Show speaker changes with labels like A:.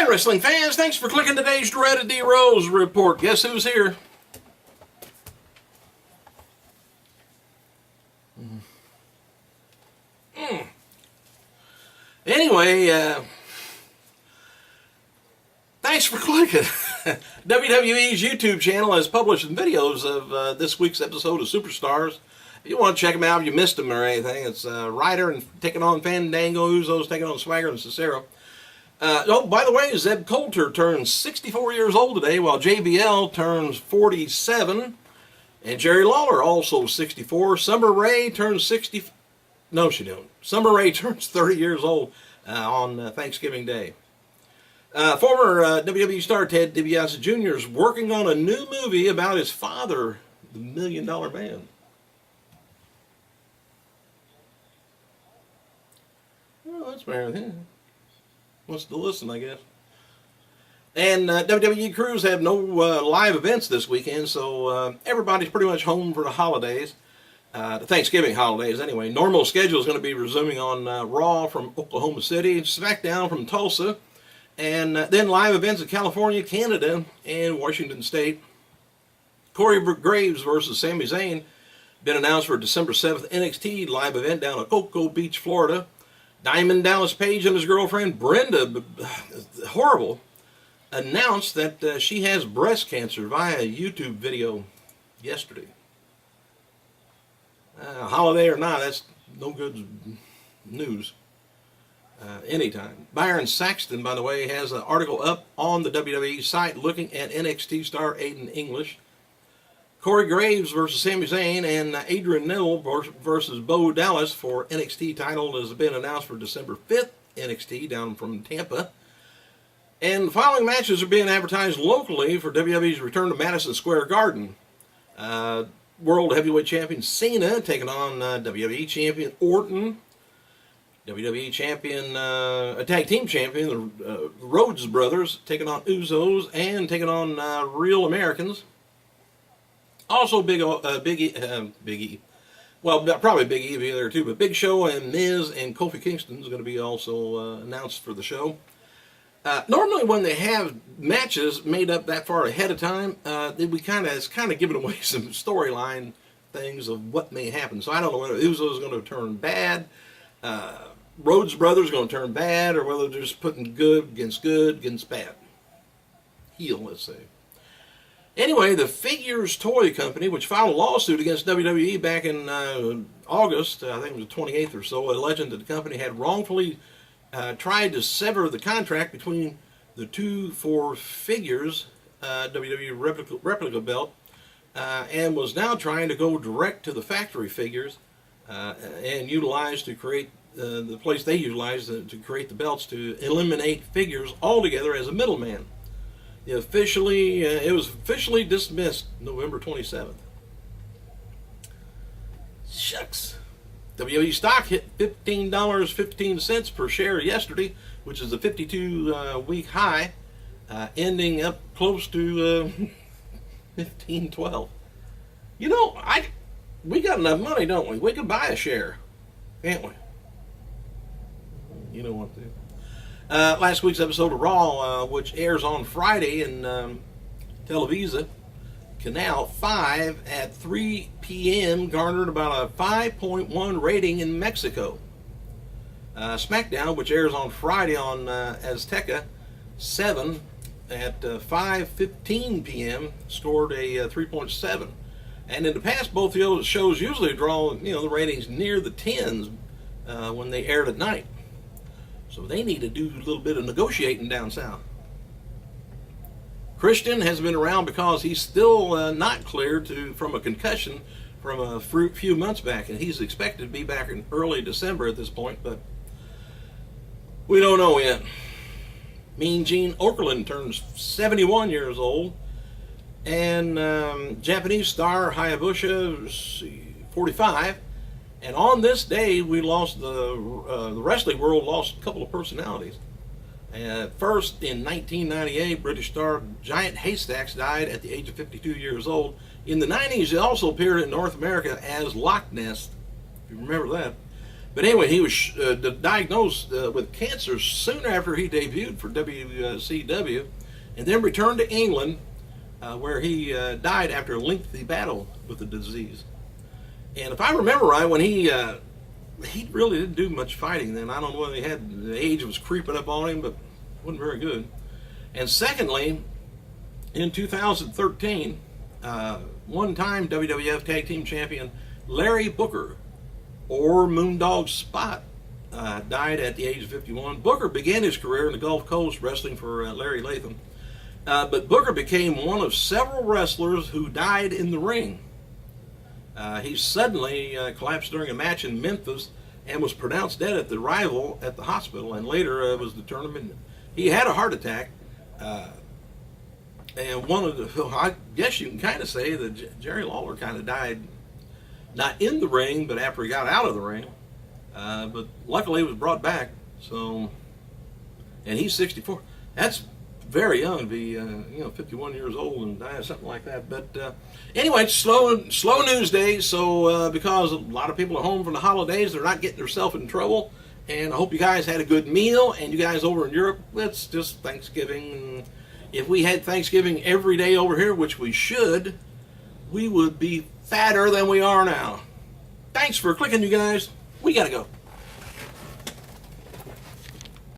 A: wrestling fans, thanks for clicking today's Dreaded D Rose report. Guess who's here? Anyway, thanks for clicking. WWE's YouTube channel has published videos of this week's episode of Superstars. If you want to check them out, if you missed them or anything, it's Ryder and taking on Fandango, Usos taking on Swagger and Cesaro. Oh, by the way, Zeb Coulter turns 64 years old today, while JBL turns 47. And Jerry Lawler also 64. Summer Rae turns 60. No, she don't. Summer Rae turns 30 years old on Thanksgiving Day. Former WWE star Ted DiBiase Jr. is working on a new movie about his father, the $1 Million Man. Well, that's fair. Yeah. Wants to listen, I guess. And WWE crews have no live events this weekend, so everybody's pretty much home for the holidays. The Thanksgiving holidays, anyway. Normal schedule is going to be resuming on Raw from Oklahoma City, SmackDown from Tulsa, and then live events in California, Canada, and Washington State. Corey Graves versus Sami Zayn been announced for December 7th NXT live event down at Cocoa Beach, Florida. Diamond Dallas Page and his girlfriend Brenda, horrible, announced that she has breast cancer via a YouTube video yesterday. Holiday or not, that's no good news anytime. Byron Saxton, by the way, has an article up on the WWE site looking at NXT star Aiden English. Corey Graves versus Sami Zayn and Adrian Neville versus Bo Dallas for NXT title has been announced for December 5th NXT down from Tampa. And the following matches are being advertised locally for WWE's return to Madison Square Garden. World Heavyweight Champion Cena taking on WWE Champion Orton. WWE Champion, a Tag Team Champion, the Rhodes Brothers taking on Usos and taking on Real Americans. Also, Big E. Well, probably Big E will be there too, but Big Show and Miz and Kofi Kingston is going to be also announced for the show. Normally, when they have matches made up that far ahead of time, it's kind of giving away some storyline things of what may happen. So I don't know whether Uso is going to turn bad, Rhodes Brothers are going to turn bad, or whether they're just putting good against bad. Heel, let's say. Anyway, the Figures Toy Company, which filed a lawsuit against WWE back in August, I think it was the 28th or so, alleging that the company had wrongfully tried to sever the contract between the two for Figures, WWE replica belt, and was now trying to go direct to the factory figures and utilize to create the place they utilized to create the belts to eliminate Figures altogether as a middleman. It was officially dismissed November 27th. Shucks. WWE stock hit $15.15 per share yesterday, which is a 52-week high, ending up close to $15.12. You know, we got enough money, don't we? We can buy a share, can't we? You know what to do. Last week's episode of Raw, which airs on Friday in Televisa, Canal 5 at 3 p.m. garnered about a 5.1 rating in Mexico. SmackDown, which airs on Friday on Azteca 7 at 5:15 p.m., scored a 3.7. And in the past, both of those shows usually draw the ratings near the 10s when they aired at night. So they need to do a little bit of negotiating down south. Christian has been around because he's still not cleared from a concussion from a few months back, and he's expected to be back in early December at this point, but we don't know yet. Mean Gene Okerlund turns 71 years old, and Japanese star Hayabusa, 45. And on this day, we lost the wrestling world lost a couple of personalities. First, in 1998, British star Giant Haystacks died at the age of 52 years old. In the 90s, he also appeared in North America as Loch Ness, if you remember that. But anyway, he was diagnosed with cancer soon after he debuted for WCW, and then returned to England, where he died after a lengthy battle with the disease. And if I remember right, when he really didn't do much fighting then. I don't know whether the age was creeping up on him, but wasn't very good. And secondly, in 2013, one-time WWF Tag Team Champion Larry Booker, or Moondog Spot, died at the age of 51. Booker began his career in the Gulf Coast wrestling for Larry Latham. But Booker became one of several wrestlers who died in the ring. He suddenly collapsed during a match in Memphis and was pronounced dead at the arrival at the hospital, and later was determined he had a heart attack. And I guess you can kind of say that Jerry Lawler kind of died, not in the ring, but after he got out of the ring. But luckily he was brought back. So, and he's 64. That's very young to be, 51 years old and die of something like that. But anyway, it's slow news day. So because a lot of people are home for the holidays, they're not getting themselves in trouble. And I hope you guys had a good meal. And you guys over in Europe, it's just Thanksgiving. If we had Thanksgiving every day over here, which we should, we would be fatter than we are now. Thanks for clicking, you guys. We gotta go.